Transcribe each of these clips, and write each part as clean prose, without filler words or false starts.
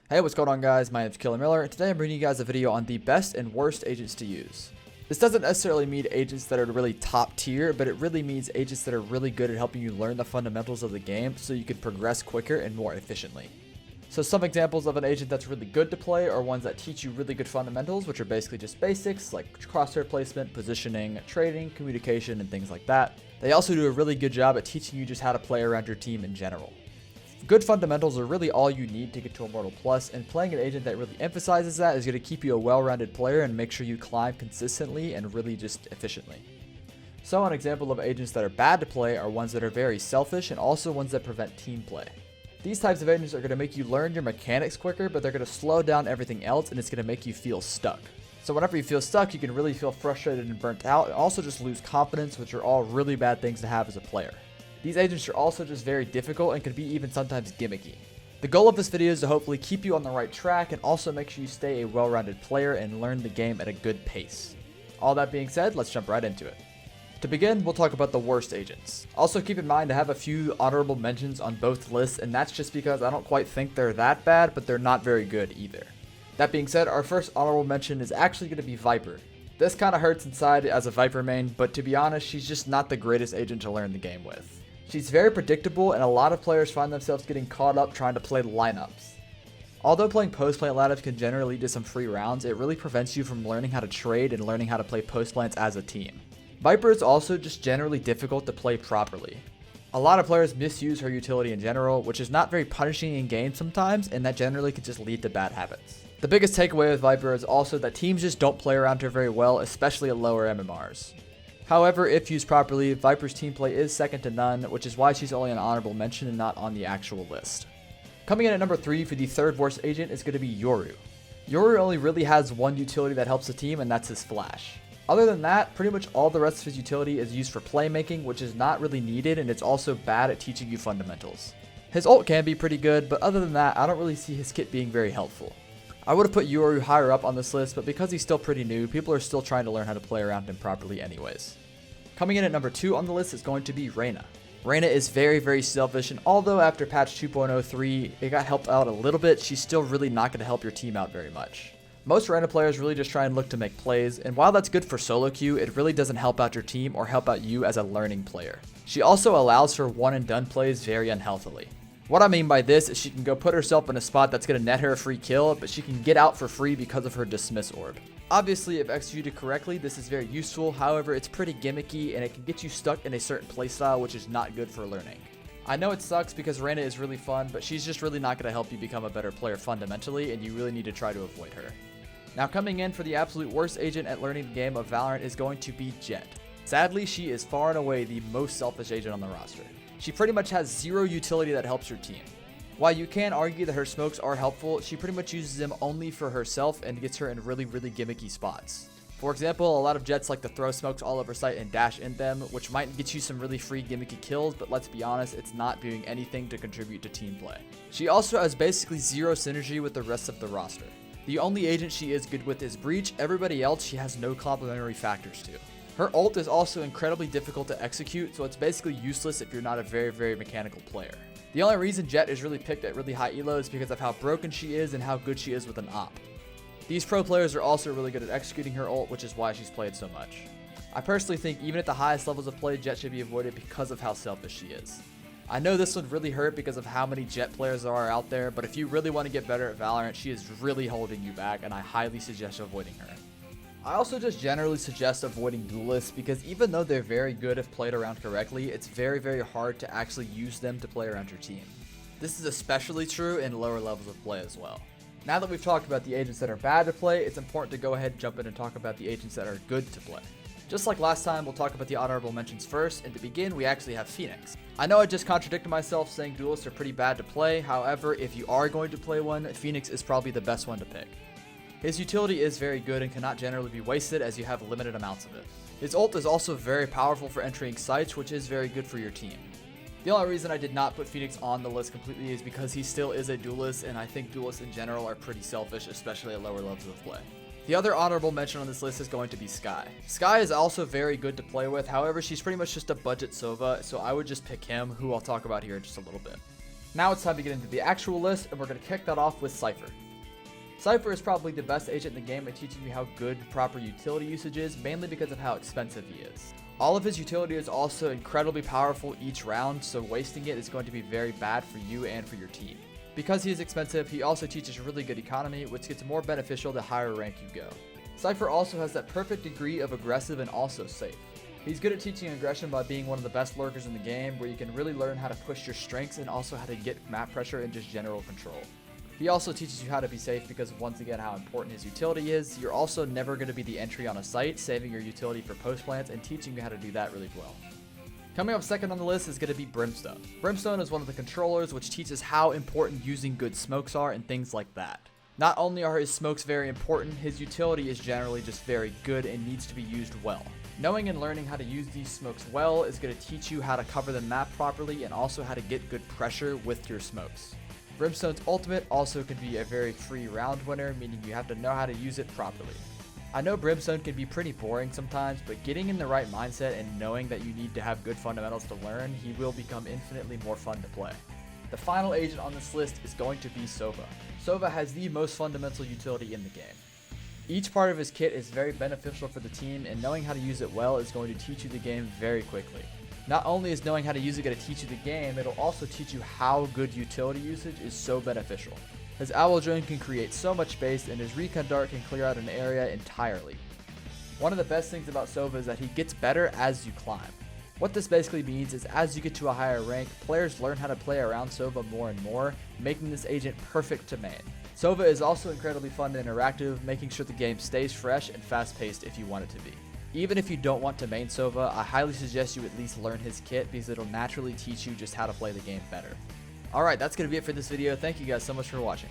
Hey, what's going on guys? My name is KillerMiller, and today I'm bringing you guys a video on the best and worst agents to use. This doesn't necessarily mean agents that are really top tier, but it really means agents that are really good at helping you learn the fundamentals of the game so you can progress quicker and more efficiently. So some examples of an agent that's really good to play are ones that teach you really good fundamentals, which are basically just basics like crosshair placement, positioning, trading, communication, and things like that. They also do a really good job at teaching you just how to play around your team in general. Good fundamentals are really all you need to get to Immortal Plus, and playing an agent that really emphasizes that is going to keep you a well-rounded player and make sure you climb consistently and really just efficiently. So an example of agents that are bad to play are ones that are very selfish and also ones that prevent team play. These types of agents are going to make you learn your mechanics quicker, but they're going to slow down everything else and it's going to make you feel stuck. So whenever you feel stuck, you can really feel frustrated and burnt out and also just lose confidence, which are all really bad things to have as a player. These agents are also just very difficult and can be even sometimes gimmicky. The goal of this video is to hopefully keep you on the right track and also make sure you stay a well-rounded player and learn the game at a good pace. All that being said, let's jump right into it. To begin, we'll talk about the worst agents. Also keep in mind I have a few honorable mentions on both lists, and that's just because I don't quite think they're that bad, but they're not very good either. That being said, our first honorable mention is actually going to be Viper. This kind of hurts inside as a Viper main, but to be honest, she's just not the greatest agent to learn the game with. She's very predictable, and a lot of players find themselves getting caught up trying to play lineups. Although playing post-plant lineups can generally lead to some free rounds, it really prevents you from learning how to trade and learning how to play post-plants as a team. Viper is also just generally difficult to play properly. A lot of players misuse her utility in general, which is not very punishing in game sometimes, and that generally can just lead to bad habits. The biggest takeaway with Viper is also that teams just don't play around her very well, especially at lower MMRs. However, if used properly, Viper's team play is second to none, which is why she's only an honorable mention and not on the actual list. Coming in at number 3 for the third worst agent is going to be Yuru. Yuru only really has one utility that helps the team, and that's his flash. Other than that, pretty much all the rest of his utility is used for playmaking, which is not really needed, and it's also bad at teaching you fundamentals. His ult can be pretty good, but other than that, I don't really see his kit being very helpful. I would have put Yuru higher up on this list, but because he's still pretty new, people are still trying to learn how to play around him properly anyways. Coming in at number 2 on the list is going to be Reyna. Reyna is very selfish, and although after patch 2.03 it got helped out a little bit, she's still really not going to help your team out very much. Most Reyna players really just try and look to make plays, and while that's good for solo queue, it really doesn't help out your team or help out you as a learning player. She also allows for one and done plays very unhealthily. What I mean by this is she can go put herself in a spot that's going to net her a free kill, but she can get out for free because of her dismiss orb. Obviously, if executed correctly, this is very useful. However, it's pretty gimmicky and it can get you stuck in a certain playstyle, which is not good for learning. I know it sucks because Reyna is really fun, but she's just really not going to help you become a better player fundamentally, and you really need to try to avoid her. Now coming in for the absolute worst agent at learning the game of Valorant is going to be Jett. Sadly, she is far and away the most selfish agent on the roster. She pretty much has zero utility that helps your team. While you can argue that her smokes are helpful, she pretty much uses them only for herself and gets her in really gimmicky spots. For example, a lot of Jetts like to throw smokes all over site and dash in them, which might get you some really free gimmicky kills, but let's be honest, it's not doing anything to contribute to team play. She also has basically zero synergy with the rest of the roster. The only agent she is good with is Breach, everybody else she has no complementary factors to. Her ult is also incredibly difficult to execute, so it's basically useless if you're not a very mechanical player. The only reason Jett is really picked at really high elo is because of how broken she is and how good she is with an op. These pro players are also really good at executing her ult, which is why she's played so much. I personally think even at the highest levels of play, Jett should be avoided because of how selfish she is. I know this would really hurt because of how many Jett players there are out there, but if you really want to get better at Valorant, she is really holding you back, and I highly suggest avoiding her. I also just generally suggest avoiding duelists because even though they're very good if played around correctly, it's very hard to actually use them to play around your team. This is especially true in lower levels of play as well. Now that we've talked about the agents that are bad to play, it's important to go ahead and jump in and talk about the agents that are good to play. Just like last time, we'll talk about the honorable mentions first, and to begin, we actually have Phoenix. I know I just contradicted myself saying duelists are pretty bad to play, however, if you are going to play one, Phoenix is probably the best one to pick. His utility is very good and cannot generally be wasted as you have limited amounts of it. His ult is also very powerful for entering sites, which is very good for your team. The only reason I did not put Phoenix on the list completely is because he still is a duelist, and I think duelists in general are pretty selfish, especially at lower levels of play. The other honorable mention on this list is going to be Skye. Skye is also very good to play with, however she's pretty much just a budget Sova, so I would just pick him, who I'll talk about here in just a little bit. Now it's time to get into the actual list, and we're going to kick that off with Cypher. Cypher is probably the best agent in the game at teaching you how good proper utility usage is, mainly because of how expensive he is. All of his utility is also incredibly powerful each round, so wasting it is going to be very bad for you and for your team. Because he is expensive, he also teaches really good economy, which gets more beneficial the higher rank you go. Cypher also has that perfect degree of aggressive and also safe. He's good at teaching aggression by being one of the best lurkers in the game, where you can really learn how to push your strengths and also how to get map pressure and just general control. He also teaches you how to be safe because of, once again, how important his utility is. You're also never going to be the entry on a site, saving your utility for post plants and teaching you how to do that really well. Coming up second on the list is going to be Brimstone. Brimstone is one of the controllers, which teaches how important using good smokes are and things like that. Not only are his smokes very important, his utility is generally just very good and needs to be used well. Knowing and learning how to use these smokes well is going to teach you how to cover the map properly and also how to get good pressure with your smokes. Brimstone's ultimate also can be a very free round winner, meaning you have to know how to use it properly. I know Brimstone can be pretty boring sometimes, but getting in the right mindset and knowing that you need to have good fundamentals to learn, he will become infinitely more fun to play. The final agent on this list is going to be Sova. Sova has the most fundamental utility in the game. Each part of his kit is very beneficial for the team, and knowing how to use it well is going to teach you the game very quickly. Not only is knowing how to use it going to teach you the game, it'll also teach you how good utility usage is so beneficial. His owl drone can create so much space, and his recon dart can clear out an area entirely. One of the best things about Sova is that he gets better as you climb. What this basically means is as you get to a higher rank, players learn how to play around Sova more and more, making this agent perfect to main. Sova is also incredibly fun and interactive, making sure the game stays fresh and fast paced if you want it to be. Even if you don't want to main Sova, I highly suggest you at least learn his kit because it'll naturally teach you just how to play the game better. Alright, that's going to be it for this video. Thank you guys so much for watching.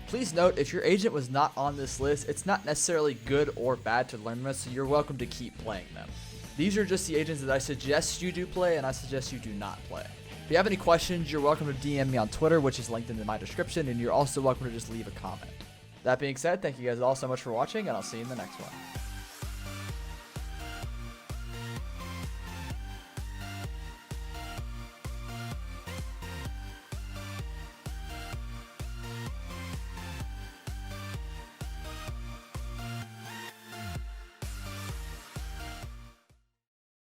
Please note, if your agent was not on this list, it's not necessarily good or bad to learn them, so you're welcome to keep playing them. These are just the agents that I suggest you do play and I suggest you do not play. If you have any questions, you're welcome to DM me on Twitter, which is linked in my description, and you're also welcome to just leave a comment. That being said, thank you guys all so much for watching, and I'll see you in the next one.